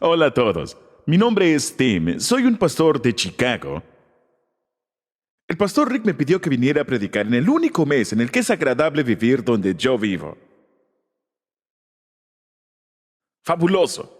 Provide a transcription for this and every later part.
Hola a todos. Mi nombre es Tim. Soy un pastor de Chicago. El pastor Rick me pidió que viniera a predicar en el único mes en el que es agradable vivir donde yo vivo. Fabuloso.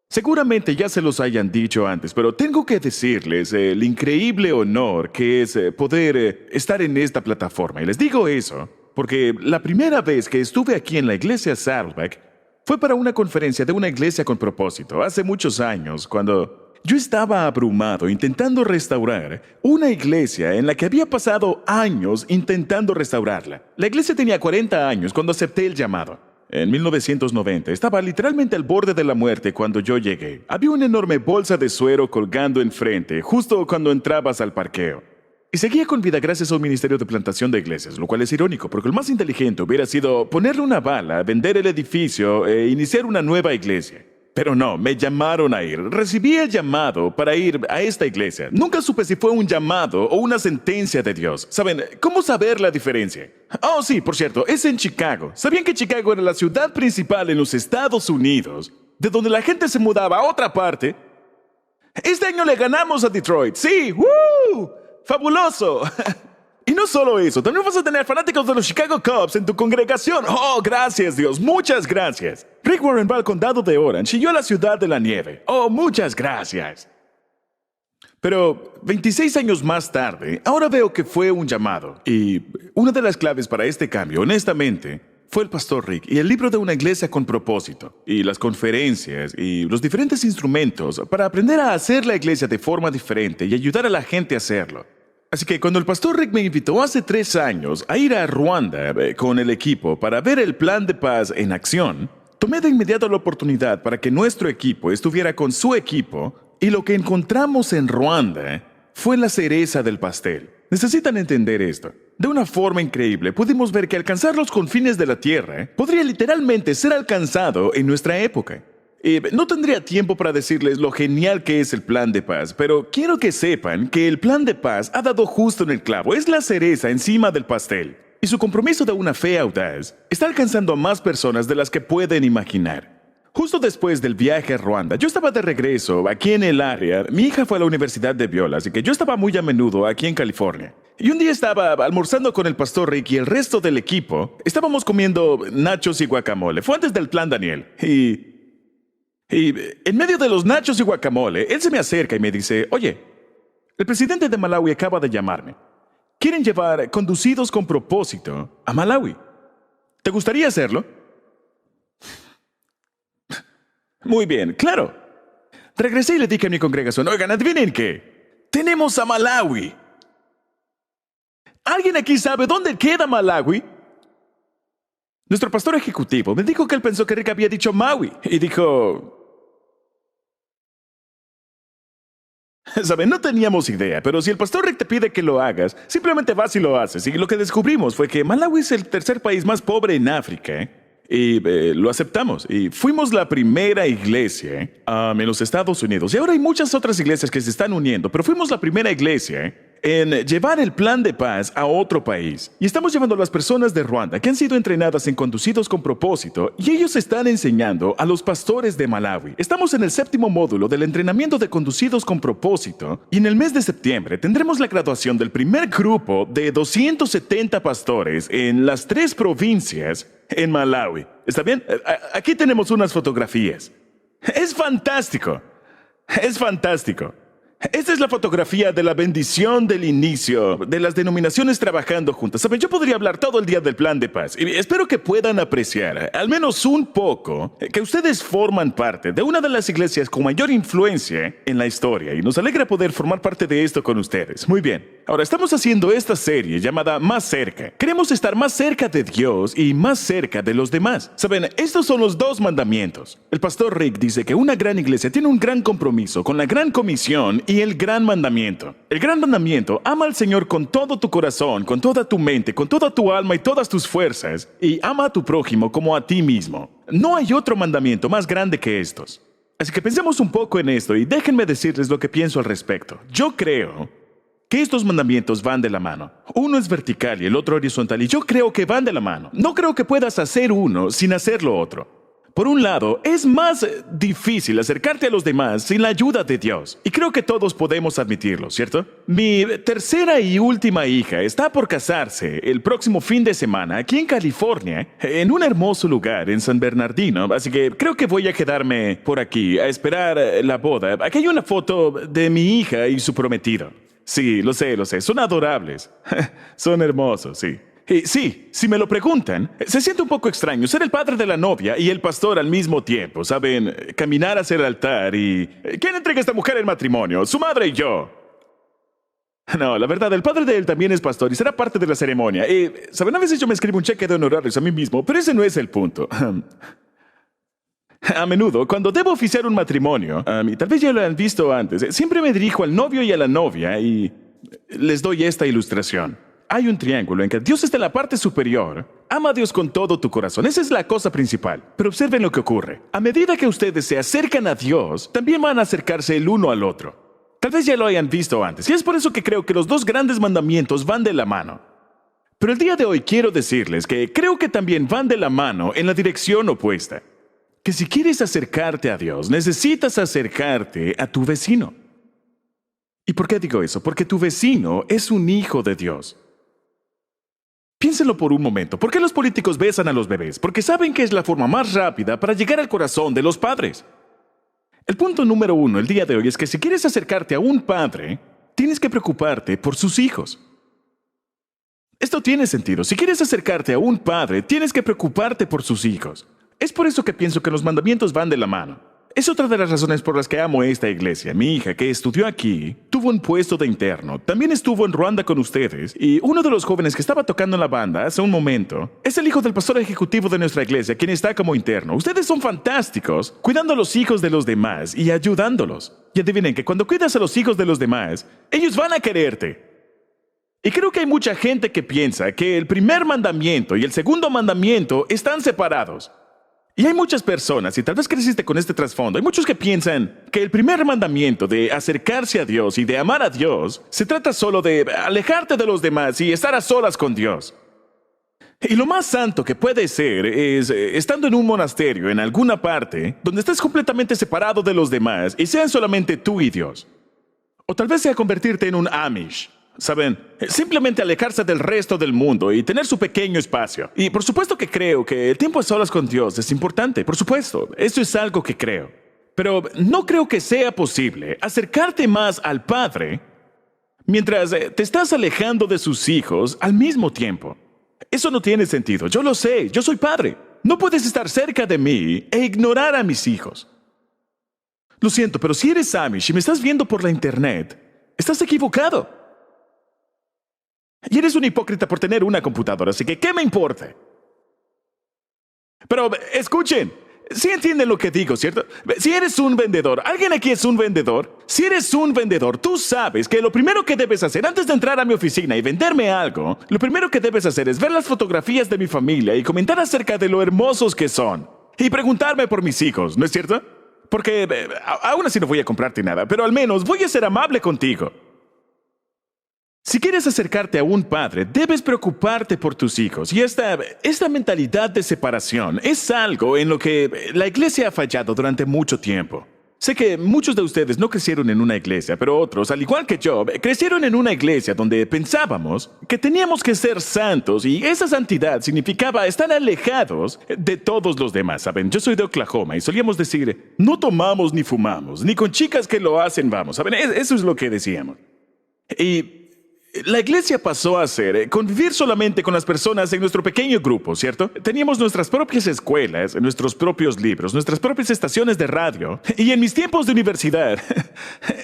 Seguramente ya se los hayan dicho antes, pero tengo que decirles el increíble honor que es poder estar en esta plataforma. Y les digo eso porque la primera vez que estuve aquí en la iglesia Saddleback fue para una conferencia de una iglesia con propósito, hace muchos años, cuando yo estaba abrumado intentando restaurar una iglesia en la que había pasado años intentando restaurarla. La iglesia tenía 40 años cuando acepté el llamado. En 1990, estaba literalmente al borde de la muerte cuando yo llegué. Había una enorme bolsa de suero colgando enfrente, justo cuando entrabas al parqueo. Y seguía con vida gracias a un ministerio de plantación de iglesias, lo cual es irónico, porque lo más inteligente hubiera sido ponerle una bala, vender el edificio e iniciar una nueva iglesia. Pero no, me llamaron a ir. Recibí el llamado para ir a esta iglesia. Nunca supe si fue un llamado o una sentencia de Dios. ¿Saben cómo saber la diferencia? Oh, sí, por cierto, es en Chicago. ¿Sabían que Chicago era la ciudad principal en los Estados Unidos, de donde la gente se mudaba a otra parte? Este año le ganamos a Detroit. Sí, ¡woo! ¡Fabuloso! Y no solo eso, también vas a tener fanáticos de los Chicago Cubs en tu congregación. ¡Oh, gracias, Dios! ¡Muchas gracias! Rick Warren va al condado de Orange y yo a la ciudad de la nieve. ¡Oh, muchas gracias! Pero 26 años más tarde, ahora veo que fue un llamado. Y una de las claves para este cambio, honestamente, fue el pastor Rick y el libro de una iglesia con propósito, y las conferencias y los diferentes instrumentos para aprender a hacer la iglesia de forma diferente y ayudar a la gente a hacerlo. Así que cuando el pastor Rick me invitó hace 3 años a ir a Ruanda con el equipo para ver el plan de paz en acción, tomé de inmediato la oportunidad para que nuestro equipo estuviera con su equipo, y lo que encontramos en Ruanda fue la cereza del pastel. Necesitan entender esto. De una forma increíble, pudimos ver que alcanzar los confines de la tierra podría literalmente ser alcanzado en nuestra época. No tendría tiempo para decirles lo genial que es el plan de paz, pero quiero que sepan que el plan de paz ha dado justo en el clavo. Es la cereza encima del pastel. Y su compromiso de una fe audaz está alcanzando a más personas de las que pueden imaginar. Justo después del viaje a Ruanda, yo estaba de regreso aquí en el área. Mi hija fue a la Universidad de Biola, así que yo estaba muy a menudo aquí en California. Y un día estaba almorzando con el pastor Rick y el resto del equipo. Estábamos comiendo nachos y guacamole. Fue antes del plan Daniel. Y en medio de los nachos y guacamole, él se me acerca y me dice, oye, el presidente de Malawi acaba de llamarme. Quieren llevar conducidos con propósito a Malawi. ¿Te gustaría hacerlo? Muy bien, claro. Regresé y le dije a mi congregación, oigan, adivinen qué. Tenemos a Malawi. ¿Alguien aquí sabe dónde queda Malawi? Nuestro pastor ejecutivo me dijo que él pensó que Rick había dicho Maui. Y dijo... ¿Saben? No teníamos idea, pero si el pastor Rick te pide que lo hagas, simplemente vas y lo haces. Y lo que descubrimos fue que Malawi es el tercer país más pobre en África, y lo aceptamos. Y fuimos la primera iglesia en los Estados Unidos. Y ahora hay muchas otras iglesias que se están uniendo, pero fuimos la primera iglesia en llevar el plan de paz a otro país. Y estamos llevando a las personas de Ruanda que han sido entrenadas en conducidos con propósito, y ellos están enseñando a los pastores de Malawi. Estamos en el 7º módulo del entrenamiento de conducidos con propósito, y en el mes de septiembre tendremos la graduación del primer grupo de 270 pastores en las 3 provincias en Malawi. ¿Está bien? Aquí tenemos unas fotografías. Es fantástico. Es fantástico. Esta es la fotografía de la bendición del inicio de las denominaciones trabajando juntas. ¿Saben? Yo podría hablar todo el día del plan de paz, y espero que puedan apreciar, al menos un poco, que ustedes forman parte de una de las iglesias con mayor influencia en la historia, y nos alegra poder formar parte de esto con ustedes. Muy bien. Ahora estamos haciendo esta serie llamada Más Cerca. Queremos estar más cerca de Dios y más cerca de los demás. ¿Saben? Estos son los 2 mandamientos. El pastor Rick dice que una gran iglesia tiene un gran compromiso con la gran comisión y el gran mandamiento. El gran mandamiento: ama al Señor con todo tu corazón, con toda tu mente, con toda tu alma y todas tus fuerzas, y ama a tu prójimo como a ti mismo. No hay otro mandamiento más grande que estos. Así que pensemos un poco en esto y déjenme decirles lo que pienso al respecto. Yo creo que estos mandamientos van de la mano. Uno es vertical y el otro horizontal, y yo creo que van de la mano. No creo que puedas hacer uno sin hacer lo otro. Por un lado, es más difícil acercarte a los demás sin la ayuda de Dios. Y creo que todos podemos admitirlo, ¿cierto? Mi tercera y última hija está por casarse el próximo fin de semana aquí en California, en un hermoso lugar en San Bernardino. Así que creo que voy a quedarme por aquí a esperar la boda. Aquí hay una foto de mi hija y su prometido. Sí, lo sé, son adorables. Son hermosos, sí. Sí, si me lo preguntan, se siente un poco extraño ser el padre de la novia y el pastor al mismo tiempo, ¿saben? Caminar hacia el altar y... ¿Quién entrega a esta mujer en matrimonio? Su madre y yo. No, la verdad, el padre de él también es pastor y será parte de la ceremonia. ¿Saben? A veces yo me escribo un cheque de honorarios a mí mismo, pero ese no es el punto. A menudo, cuando debo oficiar un matrimonio, y tal vez ya lo han visto antes, siempre me dirijo al novio y a la novia y les doy esta ilustración. Hay un triángulo en que Dios está en la parte superior. Ama a Dios con todo tu corazón. Esa es la cosa principal. Pero observen lo que ocurre. A medida que ustedes se acercan a Dios, también van a acercarse el uno al otro. Tal vez ya lo hayan visto antes. Y es por eso que creo que los dos grandes mandamientos van de la mano. Pero el día de hoy quiero decirles que creo que también van de la mano en la dirección opuesta. Que si quieres acercarte a Dios, necesitas acercarte a tu vecino. ¿Y por qué digo eso? Porque tu vecino es un hijo de Dios. Piénsenlo por un momento. ¿Por qué los políticos besan a los bebés? Porque saben que es la forma más rápida para llegar al corazón de los padres. El punto número uno el día de hoy es que si quieres acercarte a un padre, tienes que preocuparte por sus hijos. Esto tiene sentido. Si quieres acercarte a un padre, tienes que preocuparte por sus hijos. Es por eso que pienso que los mandamientos van de la mano. Es otra de las razones por las que amo esta iglesia. Mi hija, que estudió aquí, tuvo un puesto de interno. También estuvo en Ruanda con ustedes. Y uno de los jóvenes que estaba tocando en la banda hace un momento es el hijo del pastor ejecutivo de nuestra iglesia, quien está como interno. Ustedes son fantásticos, cuidando a los hijos de los demás y ayudándolos. Y adivinen que cuando cuidas a los hijos de los demás, ellos van a quererte. Y creo que hay mucha gente que piensa que el primer mandamiento y el segundo mandamiento están separados. Y hay muchas personas, y tal vez creciste con este trasfondo, hay muchos que piensan que el primer mandamiento de acercarse a Dios y de amar a Dios se trata solo de alejarte de los demás y estar a solas con Dios. Y lo más santo que puede ser es estando en un monasterio en alguna parte donde estés completamente separado de los demás y sean solamente tú y Dios. O tal vez sea convertirte en un Amish. ¿Saben? Simplemente alejarse del resto del mundo y tener su pequeño espacio. Y por supuesto que creo que el tiempo a solas con Dios es importante. Por supuesto, eso es algo que creo. Pero no creo que sea posible acercarte más al Padre mientras te estás alejando de sus hijos al mismo tiempo. Eso no tiene sentido. Yo lo sé. Yo soy padre. No puedes estar cerca de mí e ignorar a mis hijos. Lo siento, pero si eres Amish y me estás viendo por la internet, estás equivocado. Y eres un hipócrita por tener una computadora, así que ¿qué me importa? Pero escuchen, si entienden lo que digo, ¿cierto? Si eres un vendedor, ¿alguien aquí es un vendedor? Si eres un vendedor, tú sabes que lo primero que debes hacer antes de entrar a mi oficina y venderme algo, lo primero que debes hacer es ver las fotografías de mi familia y comentar acerca de lo hermosos que son. Y preguntarme por mis hijos, ¿no es cierto? Porque aún así no voy a comprarte nada, pero al menos voy a ser amable contigo. Si quieres acercarte a un padre, debes preocuparte por tus hijos. Y esta mentalidad de separación es algo en lo que la iglesia ha fallado durante mucho tiempo. Sé que muchos de ustedes no crecieron en una iglesia, pero otros, al igual que yo, crecieron en una iglesia donde pensábamos que teníamos que ser santos y esa santidad significaba estar alejados de todos los demás. ¿Saben? Yo soy de Oklahoma y solíamos decir, no tomamos ni fumamos, ni con chicas que lo hacen vamos. ¿Saben? Eso es lo que decíamos. Y la iglesia pasó a ser convivir solamente con las personas en nuestro pequeño grupo, ¿cierto? Teníamos nuestras propias escuelas, nuestros propios libros, nuestras propias estaciones de radio. Y en mis tiempos de universidad,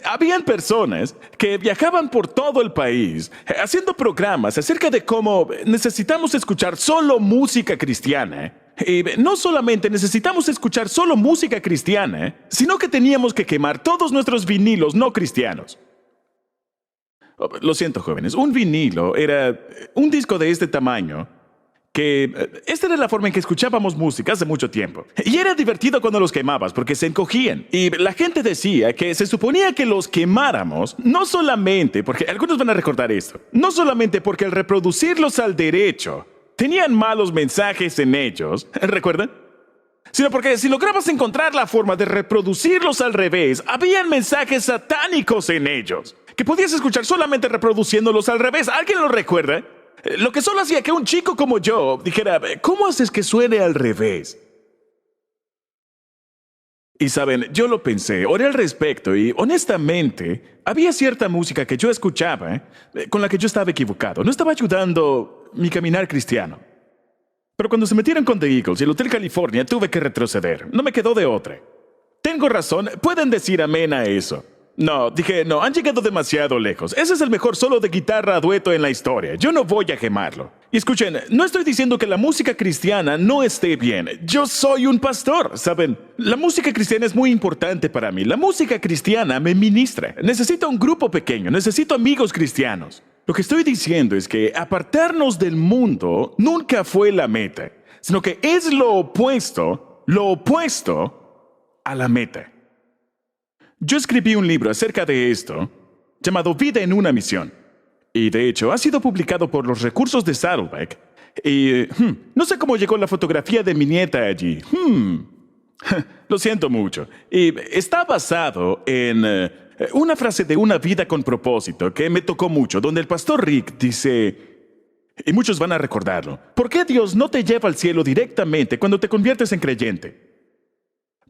habían personas que viajaban por todo el país haciendo programas acerca de cómo necesitamos escuchar solo música cristiana. Y no solamente necesitamos escuchar solo música cristiana, sino que teníamos que quemar todos nuestros vinilos no cristianos. Lo siento, jóvenes, un vinilo era un disco de este tamaño que esta era la forma en que escuchábamos música hace mucho tiempo. Y era divertido cuando los quemabas porque se encogían. Y la gente decía que se suponía que los quemáramos no solamente, porque algunos van a recordar esto, no solamente porque al reproducirlos al derecho tenían malos mensajes en ellos, ¿recuerdan? sino porque si lograbas encontrar la forma de reproducirlos al revés, habían mensajes satánicos en ellos, que podías escuchar solamente reproduciéndolos al revés. ¿Alguien lo recuerda? Lo que solo hacía que un chico como yo dijera, ¿cómo haces que suene al revés? Y saben, yo lo pensé, oré al respecto y honestamente, había cierta música que yo escuchaba, con la que yo estaba equivocado. No estaba ayudando mi caminar cristiano. Pero cuando se metieron con The Eagles y el Hotel California, tuve que retroceder. No me quedó de otra. Tengo razón, pueden decir amén a eso. No, dije, no, han llegado demasiado lejos. Ese es el mejor solo de guitarra a dueto en la historia. Yo no voy a quemarlo. Y escuchen, no estoy diciendo que la música cristiana no esté bien. Yo soy un pastor, ¿saben? La música cristiana es muy importante para mí. La música cristiana me ministra. Necesito un grupo pequeño, necesito amigos cristianos. Lo que estoy diciendo es que apartarnos del mundo nunca fue la meta, sino que es lo opuesto a la meta. Yo escribí un libro acerca de esto, llamado Vida en una misión. Y de hecho, ha sido publicado por los recursos de Saddleback. Y no sé cómo llegó la fotografía de mi nieta allí. Lo siento mucho. Y está basado en una frase de Una vida con propósito que me tocó mucho, donde el pastor Rick dice, y muchos van a recordarlo, ¿por qué Dios no te lleva al cielo directamente cuando te conviertes en creyente?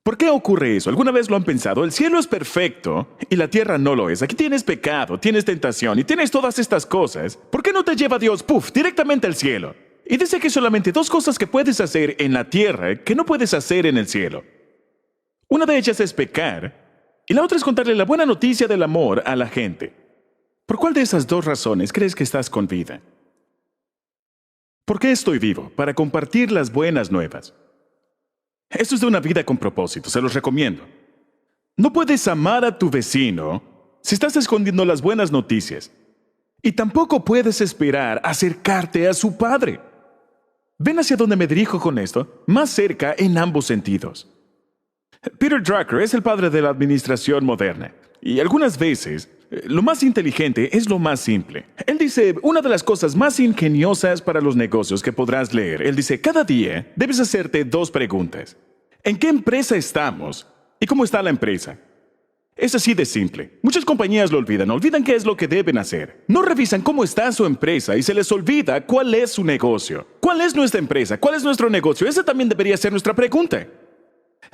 ¿Por qué ocurre eso? ¿Alguna vez lo han pensado? El cielo es perfecto y la tierra no lo es. Aquí tienes pecado, tienes tentación y tienes todas estas cosas. ¿Por qué no te lleva Dios, directamente al cielo? Y dice que solamente dos cosas que puedes hacer en la tierra que no puedes hacer en el cielo. Una de ellas es pecar y la otra es contarle la buena noticia del amor a la gente. ¿Por cuál de esas dos razones crees que estás con vida? ¿Por qué estoy vivo? Para compartir las buenas nuevas. Esto es de una vida con propósito, se los recomiendo. No puedes amar a tu vecino si estás escondiendo las buenas noticias. Y tampoco puedes esperar acercarte a su padre. ¿Ven hacia dónde me dirijo con esto? Más cerca en ambos sentidos. Peter Drucker es el padre de la administración moderna. Y algunas veces, lo más inteligente es lo más simple. Él dice, una de las cosas más ingeniosas para los negocios que podrás leer, él dice, cada día debes hacerte dos preguntas. ¿En qué empresa estamos? ¿Y cómo está la empresa? Es así de simple. Muchas compañías lo olvidan qué es lo que deben hacer. No revisan cómo está su empresa y se les olvida cuál es su negocio. ¿Cuál es nuestra empresa? ¿Cuál es nuestro negocio? Esa también debería ser nuestra pregunta.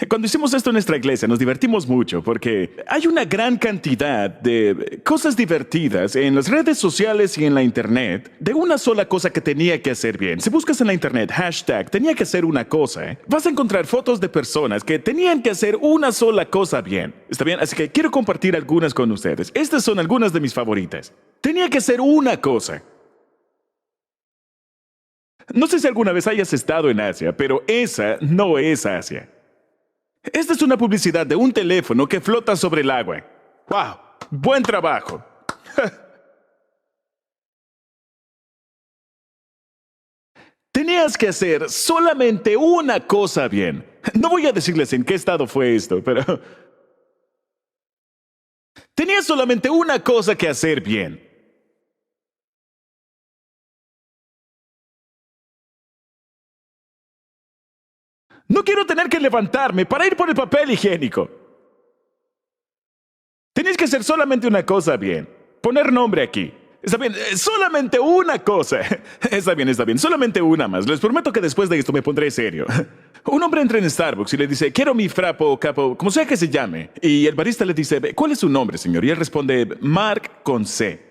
Cuando hicimos esto en nuestra iglesia nos divertimos mucho porque hay una gran cantidad de cosas divertidas en las redes sociales y en la internet de una sola cosa que tenía que hacer bien. Si buscas en la internet hashtag tenía que hacer una cosa, vas a encontrar fotos de personas que tenían que hacer una sola cosa bien. ¿Está bien? Así que quiero compartir algunas con ustedes. Estas son algunas de mis favoritas. Tenía que hacer una cosa. No sé si alguna vez hayas estado en Asia, pero esa no es Asia. Esta es una publicidad de un teléfono que flota sobre el agua. ¡Wow! ¡Buen trabajo! Tenías que hacer solamente una cosa bien. No voy a decirles en qué estado fue esto, pero... Tenías solamente una cosa que hacer bien. No quiero tener que levantarme para ir por el papel higiénico. Tenías que hacer solamente una cosa bien. Poner nombre aquí. Está bien, solamente una cosa. Está bien, solamente una más. Les prometo que después de esto me pondré serio. Un hombre entra en Starbucks y le dice, quiero mi frappo o capo, como sea que se llame. Y el barista le dice, ¿cuál es su nombre, señor? Y él responde, Mark con C.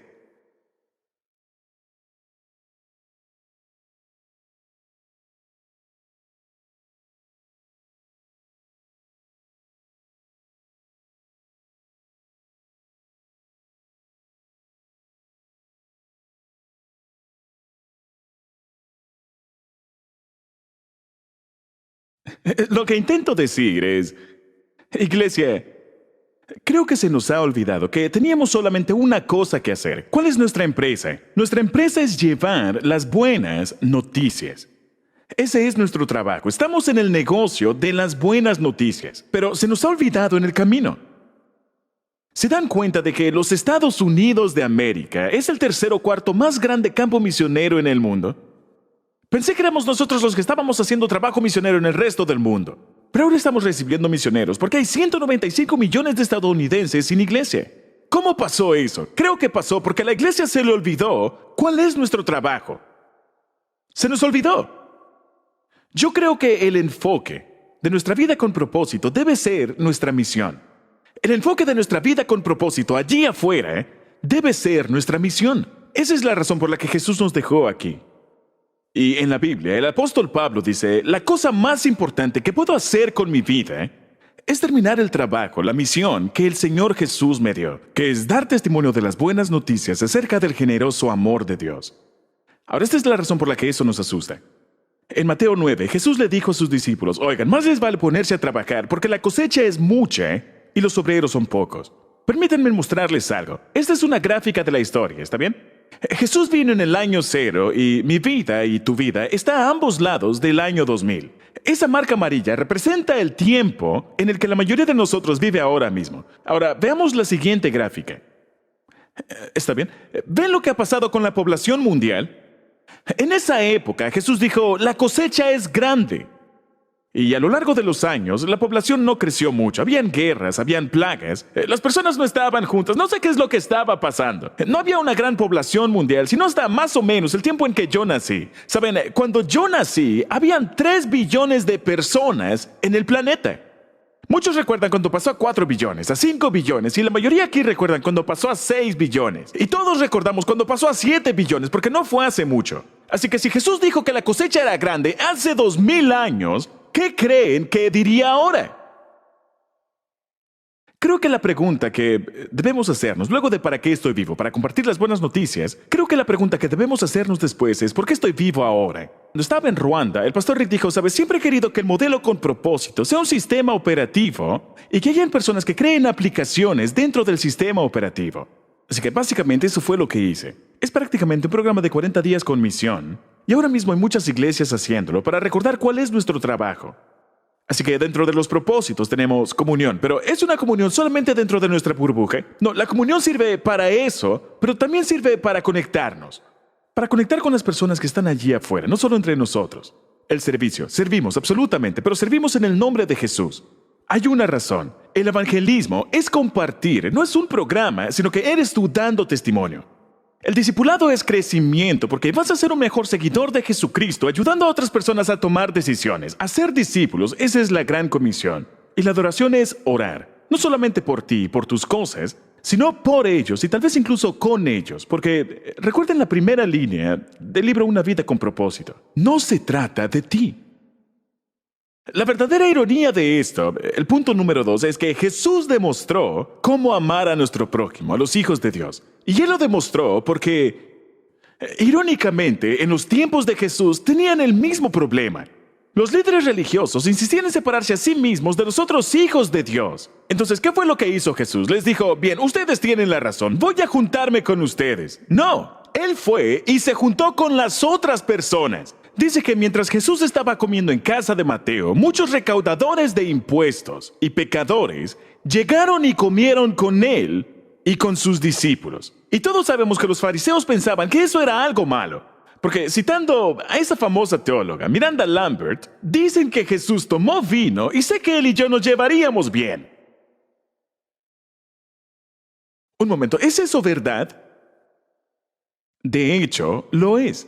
Lo que intento decir es, iglesia, creo que se nos ha olvidado que teníamos solamente una cosa que hacer. ¿Cuál es nuestra empresa? Nuestra empresa es llevar las buenas noticias. Ese es nuestro trabajo. Estamos en el negocio de las buenas noticias, pero se nos ha olvidado en el camino. ¿Se dan cuenta de que los Estados Unidos de América es el tercer o cuarto más grande campo misionero en el mundo? Pensé que éramos nosotros los que estábamos haciendo trabajo misionero en el resto del mundo. Pero ahora estamos recibiendo misioneros porque hay 195 millones de estadounidenses sin iglesia. ¿Cómo pasó eso? Creo que pasó porque a la iglesia se le olvidó cuál es nuestro trabajo. Se nos olvidó. Yo creo que el enfoque de nuestra vida con propósito debe ser nuestra misión. El enfoque de nuestra vida con propósito allí afuera debe ser nuestra misión. Esa es la razón por la que Jesús nos dejó aquí. Y en la Biblia, el apóstol Pablo dice, la cosa más importante que puedo hacer con mi vida es terminar el trabajo, la misión que el Señor Jesús me dio, que es dar testimonio de las buenas noticias acerca del generoso amor de Dios. Ahora, esta es la razón por la que eso nos asusta. En Mateo 9, Jesús le dijo a sus discípulos, oigan, más les vale ponerse a trabajar porque la cosecha es mucha y los obreros son pocos. Permítanme mostrarles algo. Esta es una gráfica de la historia, ¿está bien? Jesús vino en el año 0 y mi vida y tu vida está a ambos lados del año 2000. Esa marca amarilla representa el tiempo en el que la mayoría de nosotros vive ahora mismo. Ahora, veamos la siguiente gráfica. ¿Está bien? ¿Ven lo que ha pasado con la población mundial? En esa época, Jesús dijo, la cosecha es grande. Y a lo largo de los años, la población no creció mucho. Habían guerras, habían plagas. Las personas no estaban juntas. No sé qué es lo que estaba pasando. No había una gran población mundial, sino hasta más o menos el tiempo en que yo nací. Saben, cuando yo nací, habían 3 billones de personas en el planeta. Muchos recuerdan cuando pasó a 4 billones, a 5 billones, y la mayoría aquí recuerdan cuando pasó a 6 billones. Y todos recordamos cuando pasó a 7 billones, porque no fue hace mucho. Así que si Jesús dijo que la cosecha era grande hace 2000 años, ¿qué creen que diría ahora? Creo que la pregunta que debemos hacernos, luego de ¿para qué estoy vivo? Para compartir las buenas noticias, creo que la pregunta que debemos hacernos después es ¿por qué estoy vivo ahora? Cuando estaba en Ruanda, el pastor Rick dijo, ¿sabes? Siempre he querido que el modelo con propósito sea un sistema operativo y que hayan personas que creen aplicaciones dentro del sistema operativo. Así que básicamente eso fue lo que hice. Es prácticamente un programa de 40 días con misión. Y ahora mismo hay muchas iglesias haciéndolo para recordar cuál es nuestro trabajo. Así que dentro de los propósitos tenemos comunión, pero ¿es una comunión solamente dentro de nuestra burbuja? No, la comunión sirve para eso, pero también sirve para conectarnos. Para conectar con las personas que están allí afuera, no solo entre nosotros. El servicio, servimos absolutamente, pero servimos en el nombre de Jesús. Hay una razón. El evangelismo es compartir, no es un programa, sino que eres tú dando testimonio. El discipulado es crecimiento porque vas a ser un mejor seguidor de Jesucristo, ayudando a otras personas a tomar decisiones, a ser discípulos. Esa es la gran comisión. Y la adoración es orar, no solamente por ti y por tus cosas, sino por ellos y tal vez incluso con ellos. Porque recuerden la primera línea del libro Una vida con propósito. No se trata de ti. La verdadera ironía de esto, el punto número 2, es que Jesús demostró cómo amar a nuestro prójimo, a los hijos de Dios. Y Él lo demostró porque, irónicamente, en los tiempos de Jesús tenían el mismo problema. Los líderes religiosos insistían en separarse a sí mismos de los otros hijos de Dios. Entonces, ¿qué fue lo que hizo Jesús? Les dijo, bien, ustedes tienen la razón, voy a juntarme con ustedes. No, Él fue y se juntó con las otras personas. Dice que mientras Jesús estaba comiendo en casa de Mateo, muchos recaudadores de impuestos y pecadores llegaron y comieron con él y con sus discípulos. Y todos sabemos que los fariseos pensaban que eso era algo malo. Porque citando a esa famosa teóloga, Miranda Lambert, dicen que Jesús tomó vino y sé que él y yo nos llevaríamos bien. Un momento, ¿es eso verdad? De hecho, lo es.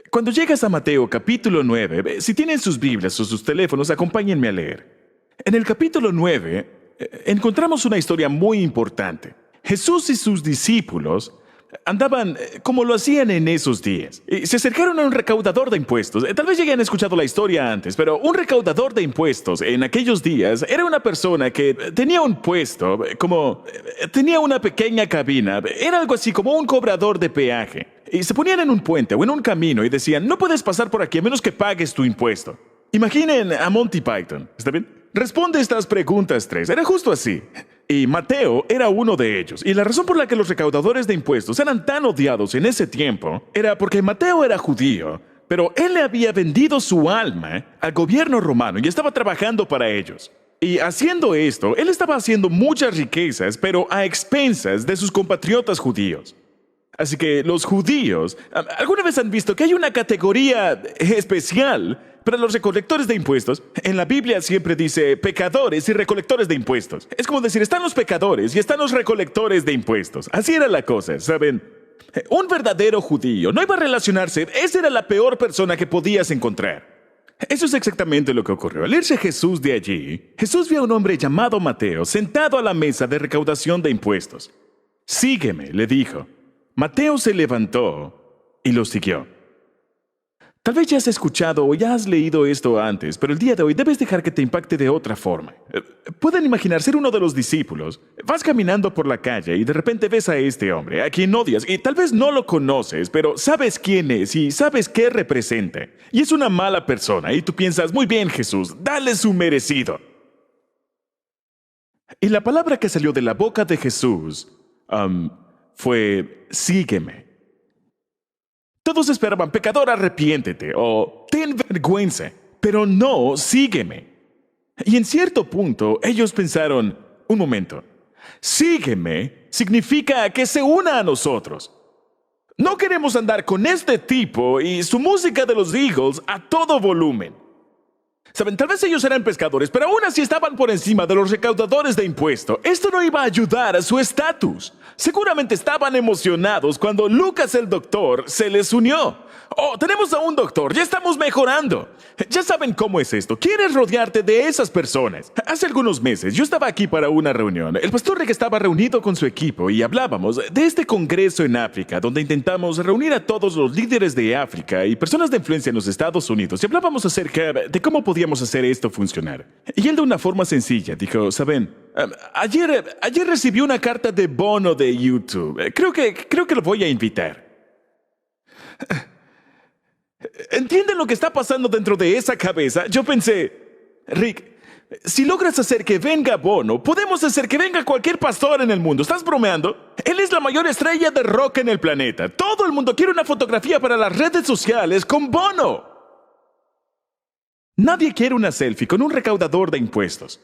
Cuando llegas a Mateo capítulo 9, si tienen sus Biblias o sus teléfonos, acompáñenme a leer. En el capítulo 9 encontramos una historia muy importante. Jesús y sus discípulos andaban como lo hacían en esos días. Y se acercaron a un recaudador de impuestos. Tal vez ya hayan escuchado la historia antes, pero un recaudador de impuestos en aquellos días era una persona que tenía un puesto, tenía una pequeña cabina. Era algo así como un cobrador de peaje. Y se ponían en un puente o en un camino y decían, no puedes pasar por aquí a menos que pagues tu impuesto. Imaginen a Monty Python, ¿está bien? Responde estas preguntas 3. Era justo así. Y Mateo era uno de ellos. Y la razón por la que los recaudadores de impuestos eran tan odiados en ese tiempo era porque Mateo era judío, pero él le había vendido su alma al gobierno romano y estaba trabajando para ellos. Y haciendo esto, él estaba haciendo muchas riquezas, pero a expensas de sus compatriotas judíos. Así que los judíos, ¿alguna vez han visto que hay una categoría especial Para los recolectores de impuestos, en la Biblia siempre dice pecadores y recolectores de impuestos. Es como decir, están los pecadores y están los recolectores de impuestos. Así era la cosa, ¿saben? Un verdadero judío no iba a relacionarse, esa era la peor persona que podías encontrar. Eso es exactamente lo que ocurrió. Al irse Jesús de allí, Jesús vio a un hombre llamado Mateo sentado a la mesa de recaudación de impuestos. Sígueme, le dijo. Mateo se levantó y lo siguió. Tal vez ya has escuchado o ya has leído esto antes, pero el día de hoy debes dejar que te impacte de otra forma. Pueden imaginar ser uno de los discípulos. Vas caminando por la calle y de repente ves a este hombre, a quien odias, y tal vez no lo conoces, pero sabes quién es y sabes qué representa. Y es una mala persona, y tú piensas, muy bien, Jesús, dale su merecido. Y la palabra que salió de la boca de Jesús fue, sígueme. Todos esperaban, pecador, arrepiéntete, o ten vergüenza, pero no, sígueme. Y en cierto punto, ellos pensaron, un momento, sígueme significa que se una a nosotros. No queremos andar con este tipo y su música de los Eagles a todo volumen. Saben, tal vez ellos eran pescadores, pero aún así estaban por encima de los recaudadores de impuestos. Esto no iba a ayudar a su estatus. Seguramente estaban emocionados cuando Lucas el doctor se les unió. Oh, tenemos a un doctor, ya estamos mejorando. Ya saben cómo es esto. Quieres rodearte de esas personas. Hace algunos meses yo estaba aquí para una reunión. El pastor Rick estaba reunido con su equipo y hablábamos de este congreso en África, donde intentamos reunir a todos los líderes de África y personas de influencia en los Estados Unidos. Y hablábamos acerca de cómo podíamos hacer esto funcionar. Y él de una forma sencilla dijo, ¿saben? Ayer recibí una carta de Bono de YouTube. Creo que lo voy a invitar. ¿Entienden lo que está pasando dentro de esa cabeza? Yo pensé, Rick, si logras hacer que venga Bono, podemos hacer que venga cualquier pastor en el mundo. ¿Estás bromeando? Él es la mayor estrella de rock en el planeta. Todo el mundo quiere una fotografía para las redes sociales con Bono. Nadie quiere una selfie con un recaudador de impuestos.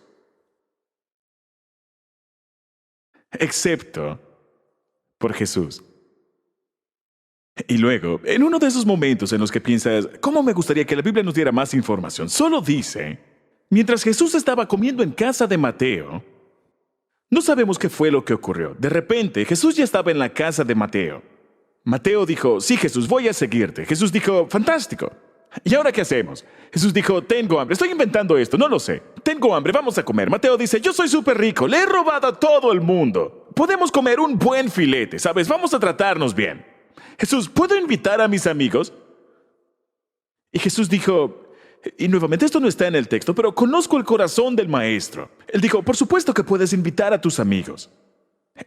Excepto por Jesús. Y luego, en uno de esos momentos en los que piensas, ¿cómo me gustaría que la Biblia nos diera más información? Solo dice, mientras Jesús estaba comiendo en casa de Mateo, no sabemos qué fue lo que ocurrió. De repente, Jesús ya estaba en la casa de Mateo. Mateo dijo, sí, Jesús, voy a seguirte. Jesús dijo, fantástico. ¿Y ahora qué hacemos? Jesús dijo, tengo hambre. Estoy inventando esto, no lo sé. Tengo hambre, vamos a comer. Mateo dice, yo soy súper rico, le he robado a todo el mundo. Podemos comer un buen filete, ¿sabes? Vamos a tratarnos bien. Jesús, ¿puedo invitar a mis amigos? Y Jesús dijo, y nuevamente esto no está en el texto, pero conozco el corazón del maestro. Él dijo, por supuesto que puedes invitar a tus amigos.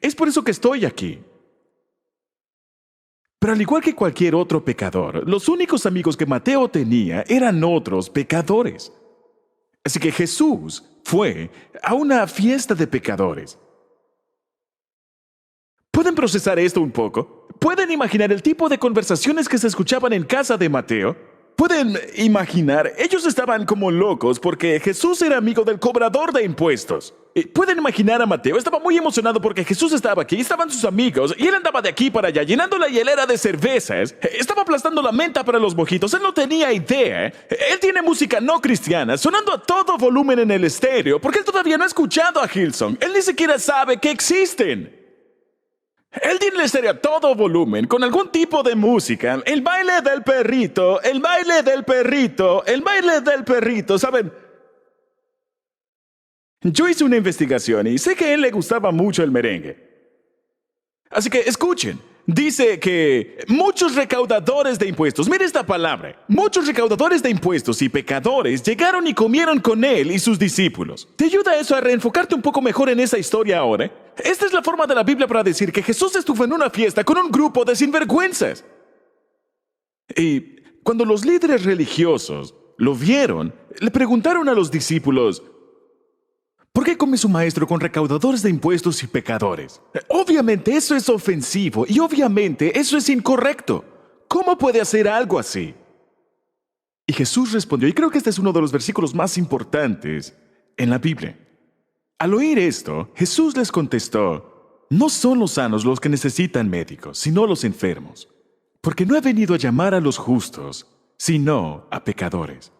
Es por eso que estoy aquí. Pero al igual que cualquier otro pecador, los únicos amigos que Mateo tenía eran otros pecadores. Así que Jesús fue a una fiesta de pecadores. ¿Pueden procesar esto un poco? ¿Pueden imaginar el tipo de conversaciones que se escuchaban en casa de Mateo? ¿Pueden imaginar? Ellos estaban como locos porque Jesús era amigo del cobrador de impuestos. ¿Pueden imaginar a Mateo? Estaba muy emocionado porque Jesús estaba aquí, estaban sus amigos, y él andaba de aquí para allá, llenando la hielera de cervezas. Estaba aplastando la menta para los mojitos, él no tenía idea. Él tiene música no cristiana, sonando a todo volumen en el estéreo, porque él todavía no ha escuchado a Hillsong. Él ni siquiera sabe que existen. Él tiene el estéreo a todo volumen, con algún tipo de música. El baile del perrito, el baile del perrito, el baile del perrito, ¿saben? Yo hice una investigación y sé que a él le gustaba mucho el merengue. Así que escuchen. Dice que muchos recaudadores de impuestos, mire esta palabra, muchos recaudadores de impuestos y pecadores llegaron y comieron con él y sus discípulos. ¿Te ayuda eso a reenfocarte un poco mejor en esa historia ahora? Esta es la forma de la Biblia para decir que Jesús estuvo en una fiesta con un grupo de sinvergüenzas. Y cuando los líderes religiosos lo vieron, le preguntaron a los discípulos, ¿por qué come su maestro con recaudadores de impuestos y pecadores? Obviamente eso es ofensivo y obviamente eso es incorrecto. ¿Cómo puede hacer algo así? Y Jesús respondió, y creo que este es uno de los versículos más importantes en la Biblia. Al oír esto, Jesús les contestó, no son los sanos los que necesitan médicos, sino los enfermos. Porque no he venido a llamar a los justos, sino a pecadores.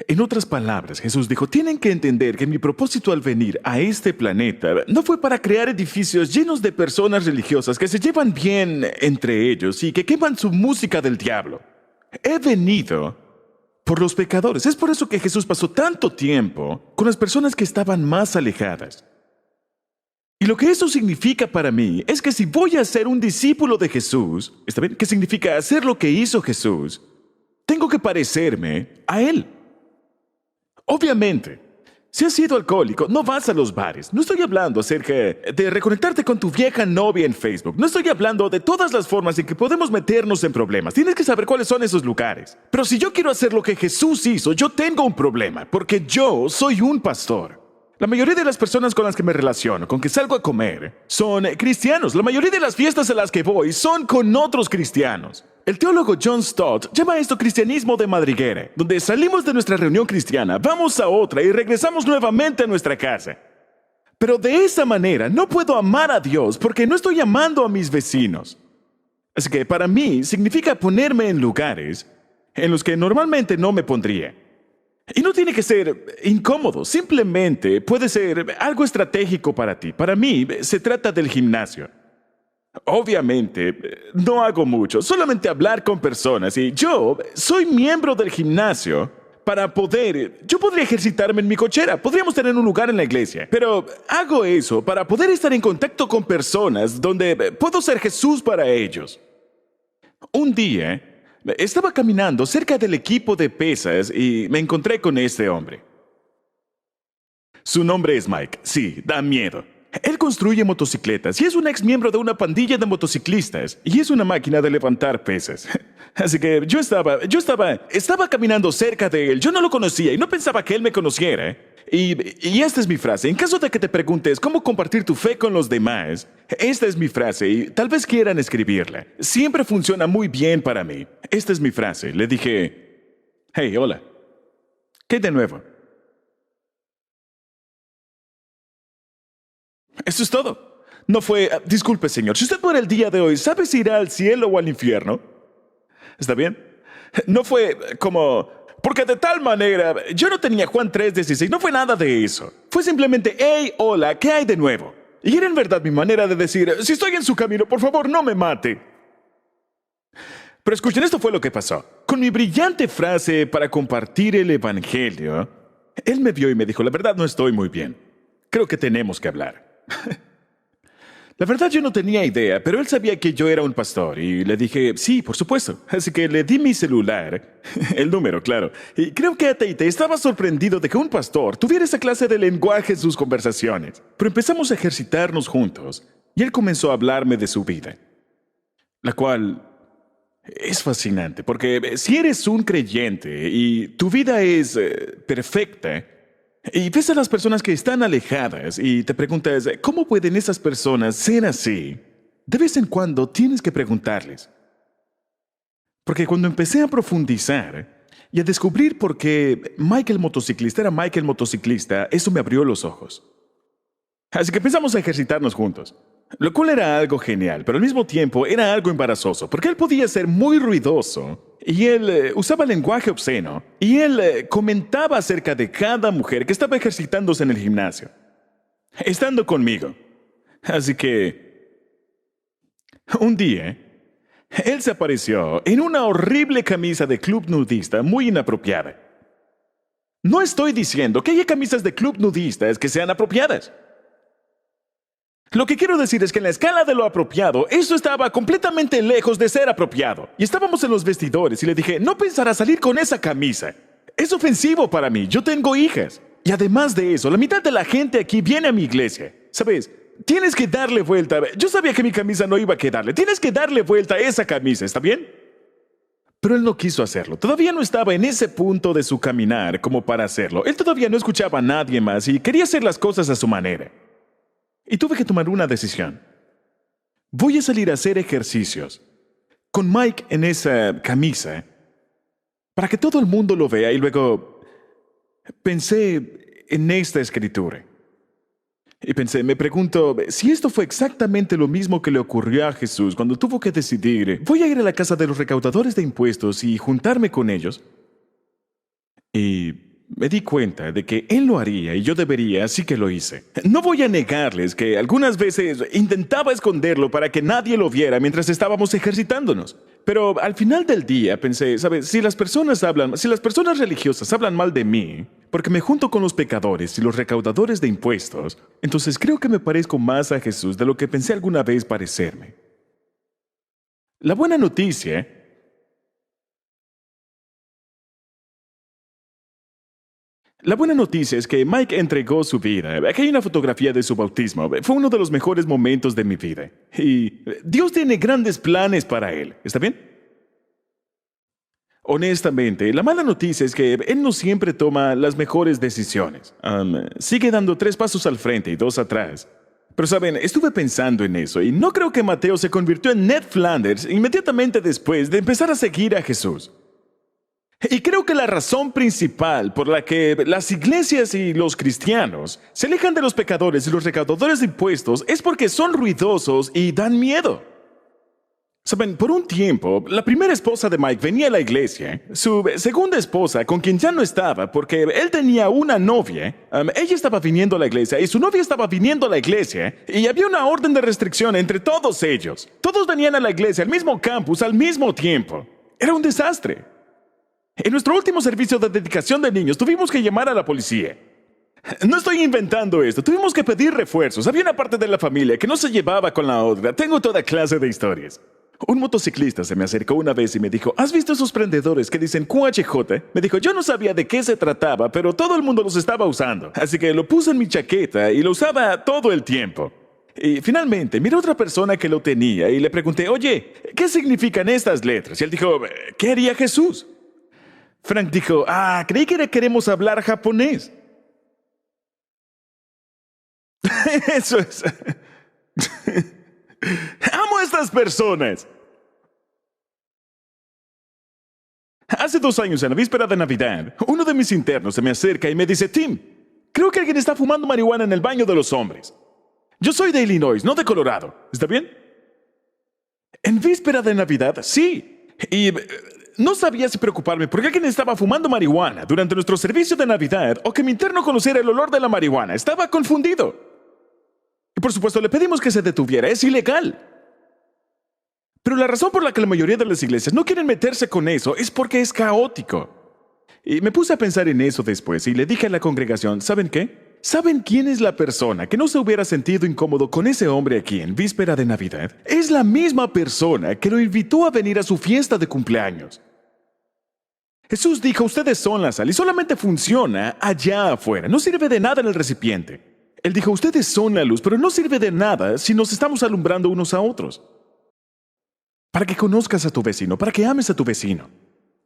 En otras palabras, Jesús dijo, tienen que entender que mi propósito al venir a este planeta no fue para crear edificios llenos de personas religiosas que se llevan bien entre ellos y que queman su música del diablo. He venido por los pecadores. Es por eso que Jesús pasó tanto tiempo con las personas que estaban más alejadas. Y lo que eso significa para mí es que si voy a ser un discípulo de Jesús, ¿está bien? ¿Qué significa hacer lo que hizo Jesús? Tengo que parecerme a Él. Obviamente, si has sido alcohólico, no vas a los bares. No estoy hablando acerca de reconectarte con tu vieja novia en Facebook. No estoy hablando de todas las formas en que podemos meternos en problemas. Tienes que saber cuáles son esos lugares. Pero si yo quiero hacer lo que Jesús hizo, yo tengo un problema, porque yo soy un pastor. La mayoría de las personas con las que me relaciono, con que salgo a comer, son cristianos. La mayoría de las fiestas a las que voy son con otros cristianos. El teólogo John Stott llama esto cristianismo de madriguera, donde salimos de nuestra reunión cristiana, vamos a otra y regresamos nuevamente a nuestra casa. Pero de esa manera no puedo amar a Dios porque no estoy amando a mis vecinos. Así que para mí significa ponerme en lugares en los que normalmente no me pondría. Y no tiene que ser incómodo, simplemente puede ser algo estratégico para ti. Para mí se trata del gimnasio. Obviamente, no hago mucho, solamente hablar con personas y yo soy miembro del gimnasio para yo podría ejercitarme en mi cochera, podríamos tener un lugar en la iglesia, pero hago eso para poder estar en contacto con personas donde puedo ser Jesús para ellos. Un día, estaba caminando cerca del equipo de pesas y me encontré con este hombre. Su nombre es Mike, sí, da miedo. Él construye motocicletas y es un ex miembro de una pandilla de motociclistas y es una máquina de levantar pesas. Así que yo estaba caminando cerca de él. Yo no lo conocía y no pensaba que él me conociera. Y esta es mi frase. En caso de que te preguntes cómo compartir tu fe con los demás, esta es mi frase y tal vez quieran escribirla. Siempre funciona muy bien para mí. Esta es mi frase. Le dije, hey, hola. ¿Qué de nuevo? Eso es todo. No fue, disculpe señor, si usted muere el día de hoy, ¿sabe si irá al cielo o al infierno? ¿Está bien? No fue como, porque de tal manera, yo no tenía Juan 3:16, no fue nada de eso. Fue simplemente, hey, hola, ¿qué hay de nuevo? Y era en verdad mi manera de decir, si estoy en su camino, por favor, no me mate. Pero escuchen, esto fue lo que pasó. Con mi brillante frase para compartir el evangelio, él me vio y me dijo, la verdad no estoy muy bien. Creo que tenemos que hablar. La verdad yo no tenía idea, pero él sabía que yo era un pastor y le dije, sí, por supuesto. Así que le di mi celular, el número, claro. Y creo que Tate estaba sorprendido de que un pastor tuviera esa clase de lenguaje en sus conversaciones. Pero empezamos a ejercitarnos juntos y él comenzó a hablarme de su vida, la cual es fascinante, porque si eres un creyente y tu vida es perfecta, y ves a las personas que están alejadas y te preguntas, ¿cómo pueden esas personas ser así? De vez en cuando tienes que preguntarles. Porque cuando empecé a profundizar y a descubrir por qué Michael motociclista era Michael motociclista, eso me abrió los ojos. Así que empezamos a ejercitarnos juntos, lo cual era algo genial, pero al mismo tiempo era algo embarazoso, porque él podía ser muy ruidoso y él usaba lenguaje obsceno y él comentaba acerca de cada mujer que estaba ejercitándose en el gimnasio, estando conmigo. Así que un día él se apareció en una horrible camisa de club nudista muy inapropiada. No estoy diciendo que haya camisas de club nudistas que sean apropiadas. Lo que quiero decir es que en la escala de lo apropiado, eso estaba completamente lejos de ser apropiado. Y estábamos en los vestidores y le dije, no pensarás salir con esa camisa. Es ofensivo para mí, yo tengo hijas. Y además de eso, la mitad de la gente aquí viene a mi iglesia. ¿Sabes? Tienes que darle vuelta. Yo sabía que mi camisa no iba a quedarle. Tienes que darle vuelta a esa camisa, ¿está bien? Pero él no quiso hacerlo. Todavía no estaba en ese punto de su caminar como para hacerlo. Él todavía no escuchaba a nadie más y quería hacer las cosas a su manera. Y tuve que tomar una decisión. Voy a salir a hacer ejercicios con Mike en esa camisa para que todo el mundo lo vea y luego pensé en esta escritura. Y pensé, me pregunto, si esto fue exactamente lo mismo que le ocurrió a Jesús cuando tuvo que decidir, voy a ir a la casa de los recaudadores de impuestos y juntarme con ellos. Y me di cuenta de que él lo haría y yo debería, así que lo hice. No voy a negarles que algunas veces intentaba esconderlo para que nadie lo viera mientras estábamos ejercitándonos. Pero al final del día pensé, ¿sabes? Si las personas religiosas hablan mal de mí, porque me junto con los pecadores y los recaudadores de impuestos, entonces creo que me parezco más a Jesús de lo que pensé alguna vez parecerme. La buena noticia es que Mike entregó su vida. Aquí hay una fotografía de su bautismo. Fue uno de los mejores momentos de mi vida. Y Dios tiene grandes planes para él. ¿Está bien? Honestamente, la mala noticia es que él no siempre toma las mejores decisiones. Sigue dando 3 pasos al frente y 2 atrás. Pero saben, estuve pensando en eso y no creo que Mateo se convirtió en Ned Flanders inmediatamente después de empezar a seguir a Jesús. Y creo que la razón principal por la que las iglesias y los cristianos se alejan de los pecadores y los recaudadores de impuestos es porque son ruidosos y dan miedo. Saben, por un tiempo, la primera esposa de Mike venía a la iglesia. Su segunda esposa, con quien ya no estaba porque él tenía una novia, ella estaba viniendo a la iglesia y su novia estaba viniendo a la iglesia y había una orden de restricción entre todos ellos. Todos venían a la iglesia, al mismo campus, al mismo tiempo. Era un desastre. En nuestro último servicio de dedicación de niños tuvimos que llamar a la policía. No estoy inventando esto, tuvimos que pedir refuerzos. Había una parte de la familia que no se llevaba con la otra. Tengo toda clase de historias. Un motociclista se me acercó una vez y me dijo, ¿has visto esos prendedores que dicen QHJ? Me dijo, yo no sabía de qué se trataba, pero todo el mundo los estaba usando. Así que lo puse en mi chaqueta y lo usaba todo el tiempo. Y finalmente miré a otra persona que lo tenía y le pregunté, oye, ¿qué significan estas letras? Y él dijo, ¿qué haría Jesús? Frank dijo, creí que queremos hablar japonés. Eso es. Amo a estas personas. Hace 2 años, en la víspera de Navidad, uno de mis internos se me acerca y me dice, Tim, creo que alguien está fumando marihuana en el baño de los hombres. Yo soy de Illinois, no de Colorado. ¿Está bien? En víspera de Navidad, sí. Y no sabía si preocuparme porque alguien estaba fumando marihuana durante nuestro servicio de Navidad o que mi interno conociera el olor de la marihuana. Estaba confundido. Y por supuesto le pedimos que se detuviera. Es ilegal. Pero la razón por la que la mayoría de las iglesias no quieren meterse con eso es porque es caótico. Y me puse a pensar en eso después y le dije a la congregación, ¿saben qué? ¿Saben quién es la persona que no se hubiera sentido incómodo con ese hombre aquí en víspera de Navidad? Es la misma persona que lo invitó a venir a su fiesta de cumpleaños. Jesús dijo, ustedes son la sal y solamente funciona allá afuera. No sirve de nada en el recipiente. Él dijo, ustedes son la luz, pero no sirve de nada si nos estamos alumbrando unos a otros. Para que conozcas a tu vecino, para que ames a tu vecino.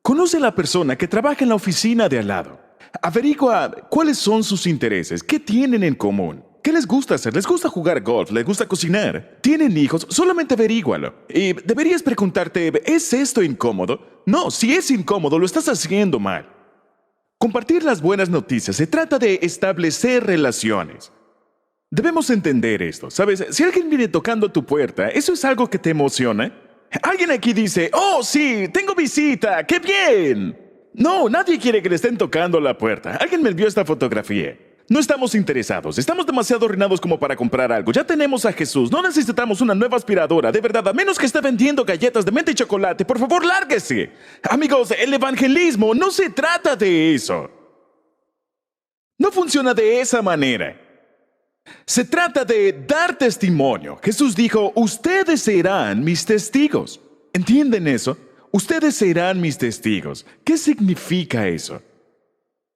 Conoce a la persona que trabaja en la oficina de al lado. Averigua cuáles son sus intereses, qué tienen en común, qué les gusta hacer, les gusta jugar golf, les gusta cocinar, tienen hijos, solamente averígualo. Y deberías preguntarte, ¿es esto incómodo? No, si es incómodo, lo estás haciendo mal. Compartir las buenas noticias se trata de establecer relaciones. Debemos entender esto, ¿sabes? Si alguien viene tocando tu puerta, ¿eso es algo que te emociona? Alguien aquí dice, ¡oh, sí, tengo visita! ¡Qué bien! No, nadie quiere que le estén tocando la puerta. Alguien me envió esta fotografía. No estamos interesados. Estamos demasiado arruinados como para comprar algo. Ya tenemos a Jesús. No necesitamos una nueva aspiradora. De verdad, a menos que esté vendiendo galletas de menta y chocolate. Por favor, lárguese. Amigos, el evangelismo no se trata de eso. No funciona de esa manera. Se trata de dar testimonio. Jesús dijo, ustedes serán mis testigos. ¿Entienden eso? Ustedes serán mis testigos. ¿Qué significa eso?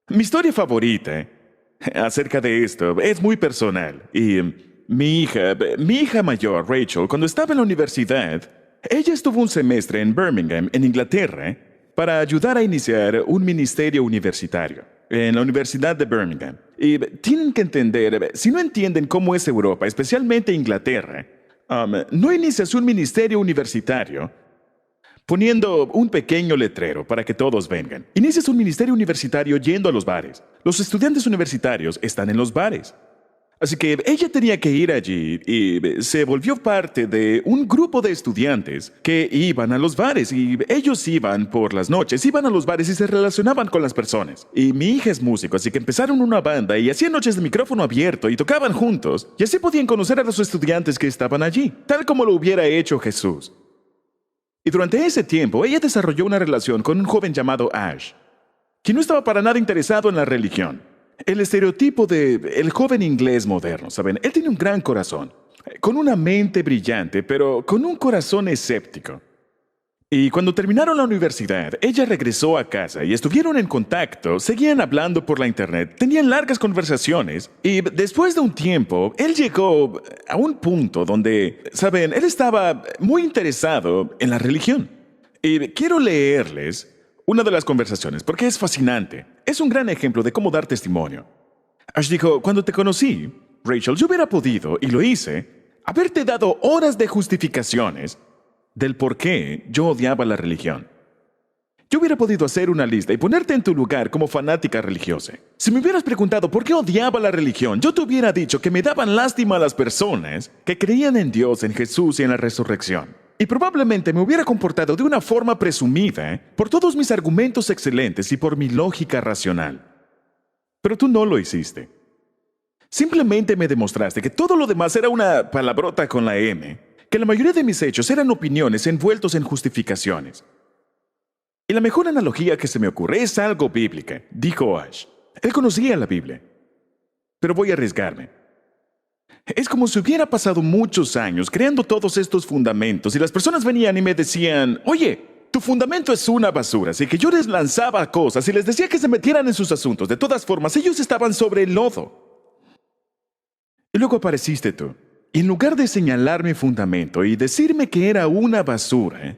Mi historia favorita acerca de esto es muy personal. Y mi hija mayor, Rachel, cuando estaba en la universidad, ella estuvo un semestre en Birmingham, en Inglaterra, para ayudar a iniciar un ministerio universitario en la Universidad de Birmingham. Y tienen que entender, si no entienden cómo es Europa, especialmente Inglaterra, no inicias un ministerio universitario poniendo un pequeño letrero para que todos vengan. Inicias un ministerio universitario yendo a los bares. Los estudiantes universitarios están en los bares. Así que ella tenía que ir allí y se volvió parte de un grupo de estudiantes que iban a los bares y ellos iban por las noches, iban a los bares y se relacionaban con las personas. Y mi hija es músico, así que empezaron una banda y hacían noches de micrófono abierto y tocaban juntos y así podían conocer a los estudiantes que estaban allí, tal como lo hubiera hecho Jesús. Y durante ese tiempo ella desarrolló una relación con un joven llamado Ash, quien no estaba para nada interesado en la religión. El estereotipo de el joven inglés moderno, ¿saben? Él tiene un gran corazón, con una mente brillante, pero con un corazón escéptico. Y cuando terminaron la universidad, ella regresó a casa y estuvieron en contacto, seguían hablando por la internet, tenían largas conversaciones y después de un tiempo, él llegó a un punto donde, ¿saben? Él estaba muy interesado en la religión. Y quiero leerles una de las conversaciones, porque es fascinante. Es un gran ejemplo de cómo dar testimonio. Ash dijo, cuando te conocí, Rachel, yo hubiera podido, y lo hice, haberte dado horas de justificaciones del por qué yo odiaba la religión. Yo hubiera podido hacer una lista y ponerte en tu lugar como fanática religiosa. Si me hubieras preguntado por qué odiaba la religión, yo te hubiera dicho que me daban lástima a las personas que creían en Dios, en Jesús y en la resurrección. Y probablemente me hubiera comportado de una forma presumida por todos mis argumentos excelentes y por mi lógica racional. Pero tú no lo hiciste. Simplemente me demostraste que todo lo demás era una palabrota con la M, que la mayoría de mis hechos eran opiniones envueltos en justificaciones. Y la mejor analogía que se me ocurre es algo bíblica, dijo Ash. Él conocía la Biblia. Pero voy a arriesgarme. Es como si hubiera pasado muchos años creando todos estos fundamentos y las personas venían y me decían, oye, tu fundamento es una basura, así que yo les lanzaba cosas y les decía que se metieran en sus asuntos. De todas formas, ellos estaban sobre el lodo. Y luego apareciste tú. Y en lugar de señalar mi fundamento y decirme que era una basura,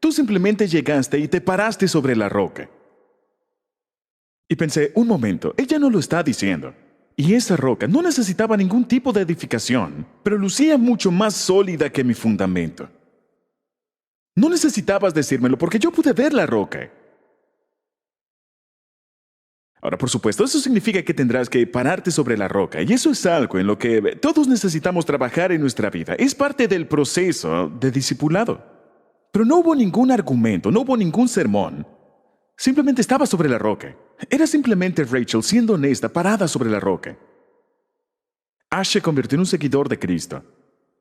tú simplemente llegaste y te paraste sobre la roca. Y pensé, un momento, ella no lo está diciendo. Y esa roca no necesitaba ningún tipo de edificación, pero lucía mucho más sólida que mi fundamento. No necesitabas decírmelo porque yo pude ver la roca. Ahora, por supuesto, eso significa que tendrás que pararte sobre la roca, y eso es algo en lo que todos necesitamos trabajar en nuestra vida. Es parte del proceso de discipulado. Pero no hubo ningún argumento, no hubo ningún sermón. Simplemente estaba sobre la roca. Era simplemente Rachel siendo honesta, parada sobre la roca. Ash se convirtió en un seguidor de Cristo.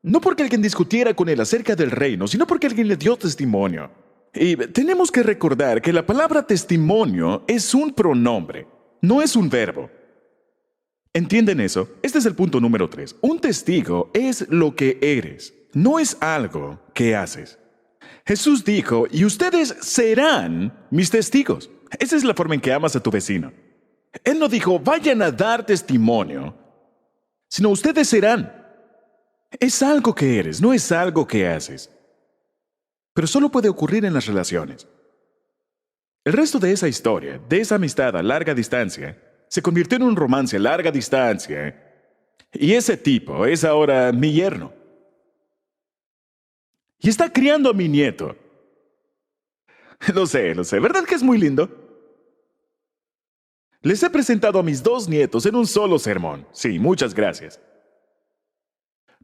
No porque alguien discutiera con él acerca del reino, sino porque alguien le dio testimonio. Y tenemos que recordar que la palabra testimonio es un pronombre, no es un verbo. ¿Entienden eso? Este es el punto número 3. Un testigo es lo que eres, no es algo que haces. Jesús dijo, y ustedes serán mis testigos. Esa es la forma en que amas a tu vecino. Él no dijo, vayan a dar testimonio, sino ustedes serán. Es algo que eres, no es algo que haces. Pero solo puede ocurrir en las relaciones. El resto de esa historia, de esa amistad a larga distancia, se convirtió en un romance a larga distancia. Y ese tipo es ahora mi yerno. Y está criando a mi nieto. Lo sé, ¿verdad que es muy lindo? Les he presentado a mis 2 nietos en un solo sermón. Sí, muchas gracias.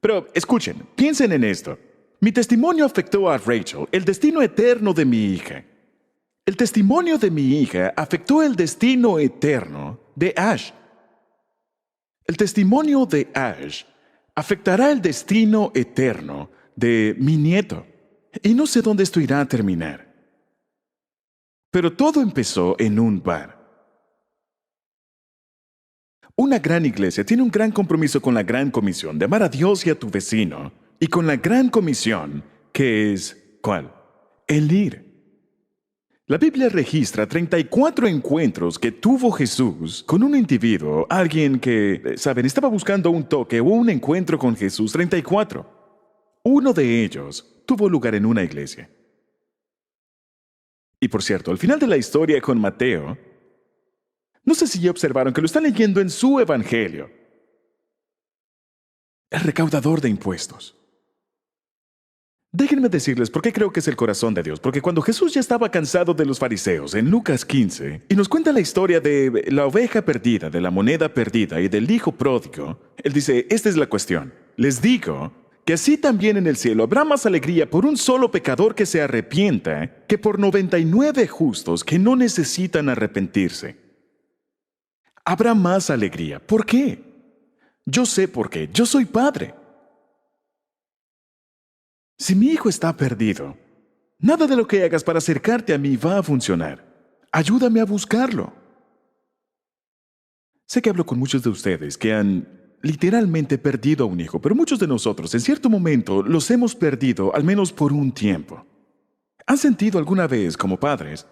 Pero escuchen, piensen en esto. Mi testimonio afectó a Rachel, el destino eterno de mi hija. El testimonio de mi hija afectó el destino eterno de Ash. El testimonio de Ash afectará el destino eterno de mi nieto. Y no sé dónde esto irá a terminar. Pero todo empezó en un bar. Una gran iglesia tiene un gran compromiso con la gran comisión de amar a Dios y a tu vecino, y con la gran comisión, que es, ¿cuál? El ir. La Biblia registra 34 encuentros que tuvo Jesús con un individuo, alguien que, ¿saben?, estaba buscando un toque o un encuentro con Jesús. 34. Uno de ellos tuvo lugar en una iglesia. Y por cierto, al final de la historia con Mateo, no sé si ya observaron que lo están leyendo en su evangelio. El recaudador de impuestos. Déjenme decirles por qué creo que es el corazón de Dios. Porque cuando Jesús ya estaba cansado de los fariseos en Lucas 15 y nos cuenta la historia de la oveja perdida, de la moneda perdida y del hijo pródigo, Él dice, esta es la cuestión. Les digo que así también en el cielo habrá más alegría por un solo pecador que se arrepienta que por 99 justos que no necesitan arrepentirse. Habrá más alegría. ¿Por qué? Yo sé por qué. Yo soy padre. Si mi hijo está perdido, nada de lo que hagas para acercarte a mí va a funcionar. Ayúdame a buscarlo. Sé que hablo con muchos de ustedes que han literalmente perdido a un hijo, pero muchos de nosotros en cierto momento los hemos perdido al menos por un tiempo. ¿Han sentido alguna vez como padres,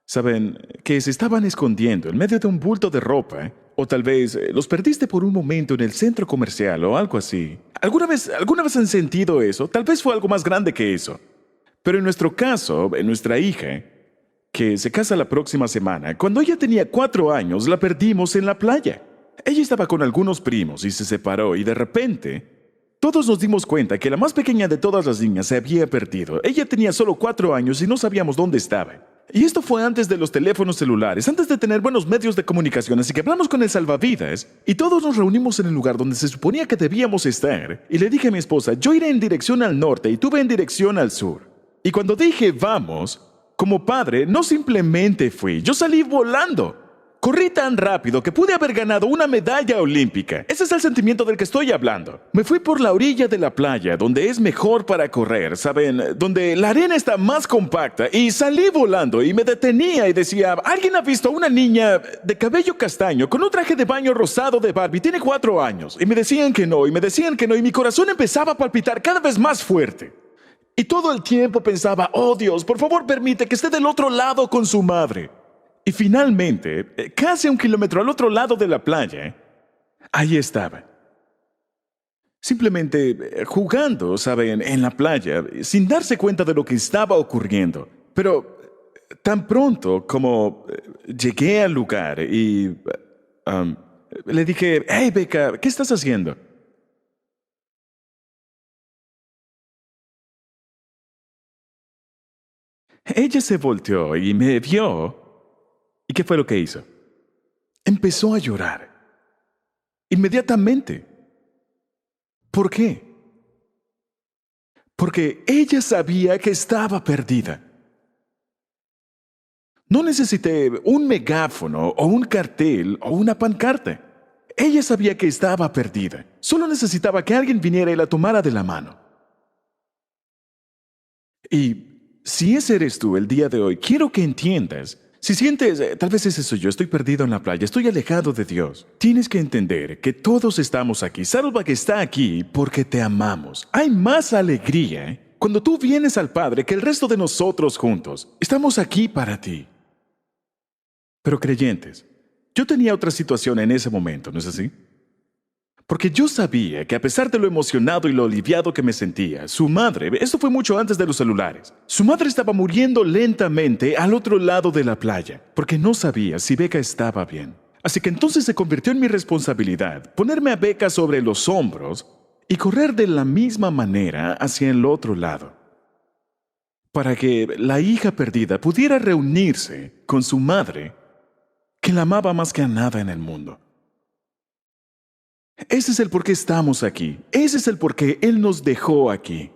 saben, que se estaban escondiendo en medio de un bulto de ropa? O tal vez los perdiste por un momento en el centro comercial o algo así. ¿Alguna vez han sentido eso? Tal vez fue algo más grande que eso. Pero en nuestro caso, en nuestra hija, que se casa la próxima semana, cuando ella tenía 4 años, la perdimos en la playa. Ella estaba con algunos primos y se separó y de repente, todos nos dimos cuenta que la más pequeña de todas las niñas se había perdido. Ella tenía solo 4 años y no sabíamos dónde estaba. Y esto fue antes de los teléfonos celulares, antes de tener buenos medios de comunicación, así que hablamos con el salvavidas y todos nos reunimos en el lugar donde se suponía que debíamos estar. Y le dije a mi esposa, yo iré en dirección al norte y tú ve en dirección al sur. Y cuando dije vamos, como padre, no simplemente fui, yo salí volando. Corrí tan rápido que pude haber ganado una medalla olímpica. Ese es el sentimiento del que estoy hablando. Me fui por la orilla de la playa, donde es mejor para correr, ¿saben? Donde la arena está más compacta, y salí volando y me detenía y decía, ¿alguien ha visto a una niña de cabello castaño con un traje de baño rosado de Barbie? Tiene 4 años. Y me decían que no, y me decían que no, y mi corazón empezaba a palpitar cada vez más fuerte. Y todo el tiempo pensaba, oh Dios, por favor permite que esté del otro lado con su madre. Y finalmente, casi a 1 kilómetro al otro lado de la playa, ahí estaba. Simplemente jugando, ¿saben?, en la playa, sin darse cuenta de lo que estaba ocurriendo. Pero tan pronto como llegué al lugar y le dije, hey Becca, ¿qué estás haciendo? Ella se volteó y me vio. ¿Y qué fue lo que hizo? Empezó a llorar. Inmediatamente. ¿Por qué? Porque ella sabía que estaba perdida. No necesité un megáfono o un cartel o una pancarta. Ella sabía que estaba perdida. Solo necesitaba que alguien viniera y la tomara de la mano. Y si ese eres tú el día de hoy, quiero que entiendas. Si sientes, tal vez ese soy yo, estoy perdido en la playa, estoy alejado de Dios. Tienes que entender que todos estamos aquí. Salva que está aquí porque te amamos. Hay más alegría cuando tú vienes al Padre que el resto de nosotros juntos. Estamos aquí para ti. Pero creyentes, yo tenía otra situación en ese momento, ¿no es así? Porque yo sabía que a pesar de lo emocionado y lo aliviado que me sentía, su madre, esto fue mucho antes de los celulares, su madre estaba muriendo lentamente al otro lado de la playa, porque no sabía si Becca estaba bien. Así que entonces se convirtió en mi responsabilidad ponerme a Becca sobre los hombros y correr de la misma manera hacia el otro lado, para que la hija perdida pudiera reunirse con su madre, que la amaba más que a nada en el mundo. Ese es el por qué estamos aquí. Ese es el por qué Él nos dejó aquí.